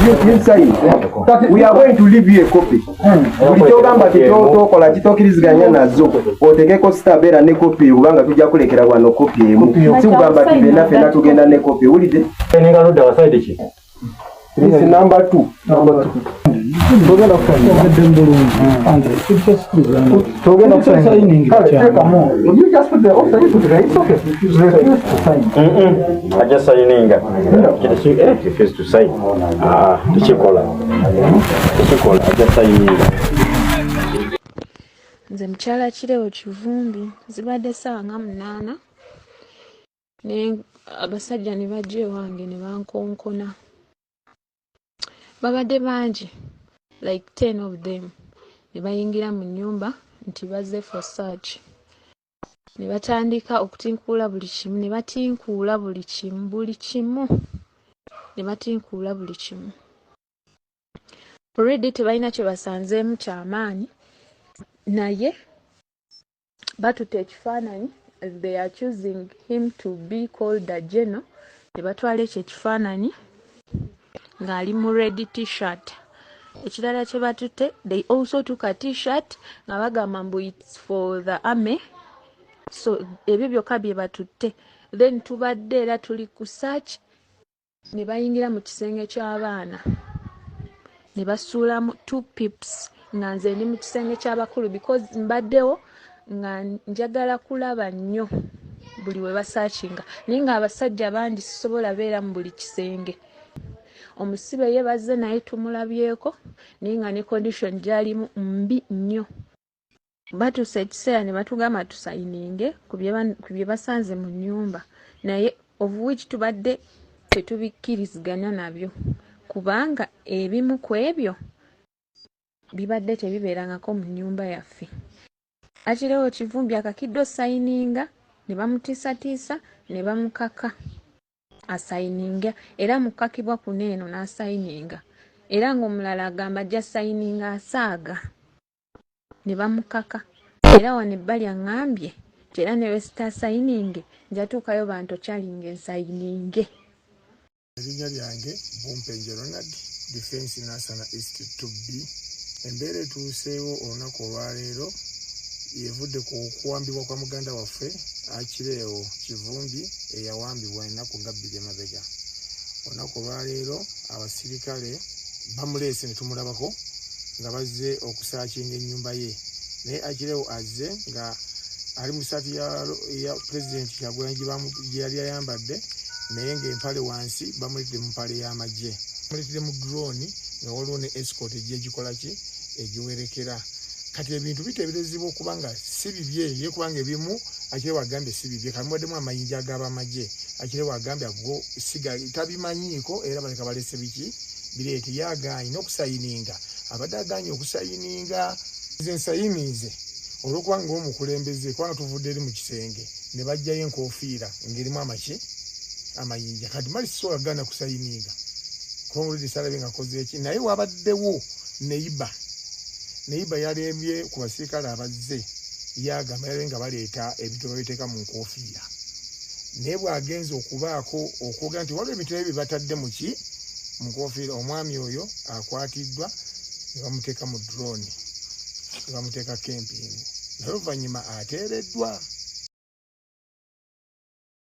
You sign. We are going to leave you a copy. Ulitogamba tokola kitokiriziganya nazo. Otegeko stabera ne copy kubanga tujja kulekera wano copy emu. Sikugamba tibena fena tugenda ne copy. Ulide? Nenga luda waside ki? This is number 2. Togenda kufanya togenda signing. You just put the offer you put right. Okay. I just signing. It refuse to sign. Tichikola. I just signing. Nze mchala Kireewo Kivumbi zibadde ssaawa nga 8 ne abasajja ne bajja ewange ne bankonkona. Babadde bangi like 10 of them ne bayingira mu nnyumba nti bazze for search. Ne batandika okutinkuula buli kimu ne batinkuula buli kimu ne batinkuula buli kimu. Already tebalina kye basanzeemu kyamaanyi naye batutte ekifaananyi they are choosing him to be called a General. Ne batwala ekyo ekifaananyi ng'ali mu red t-shirt. Ekirala kye batutte they also took a t-shirt nga bagamba mbu it's for the army. So ebyo byokka bye batutte. Then tubadde era tuli ku search ne bayingira mu kisenge ky'abaana ne basuulamu 2 pips nga nze ndi mu kisenge ky'abakulu because mbaddewo nga njagala kulaba nnyo buli we basaakinga naye ng'abasajja bandi sisobola beera mu buli kisenge. Omusibe ye bazze naye tumulabyeko naye nga ne condition gy'alimu mbi nnyo. Batuuse ekiseera ne batugamba tusayininge ku bye basanze mu nnyumba naye of which tubadde tetubikkiriziganya nabyo kubanga ebimu ku ebyo bibadde tebibeerangako mu nnyumba yaffe. Kireewo Kivumbi akakiddo sayininga ne bamutiisatiisa ne bamukaka asayininga era mukakibwa ku neeno n'asayininga era ng'omulala agamba ajja sayininga asaaga ne bamukaka era wano ebbali aŋŋambye nti era ne wesitaasayininge njatuukayo bantu kyalinga ensayininge. Erinnya lyange Bumpenje Ronald, Defense National Institute 2B. Embeera etuuseewo olunaku olwaleero yevudde ku kuwambibwa kwa muganda waffe Kireewo Kivumbi eyawambibwa ennaku nga 2 emabega. Olunaku olwaleero abasirikale bamuleese ne tumulabako nga bazze okusaakinga ennyumba ye naye Kireewo azze nga ali mu ssaati ya President Kyagulanyi gye yali ayambadde naye ng'empale wansi bamuleetedde mu mpale y'amagye. Bamuleetedde mu drone nga waliwo ne escort egy'egikola ki egiwerekera. Kati ebintu biteeberezebwa okuba nga si bibye ye kubanga ebimu Kireewo agambye si bibye kamuwaddemu amayinja ag'abamagye. Kireewo agambye ago siga tabimanyiiko era baleka balese biki bireete yagaanyi n'okusayininga abadde agaanyi okusayininga. Nze nsayinize olw'okuba ng'omukulembeze kubanga tuvudde eri mu kisenge ne bajjayo enkoofiira ng'erimu amayinja. Kati mali sisobola gaana kusayininga kuba mulidi salabe nga akoze eki naye wabaddewo neiba yalembye ku basirikale abazze yagamba yalabe nga baleeta ebintu babiteeka mu nkoofiira naye bw'agenza okubaako okwogera nti waliwo ebintu ebyo bye batadde mu nkoofiira. Omwami oyo akwatiddwa ne bamuteeka mu drone ne bamuteeka kempingu naye oluvannyuma ateereddwa.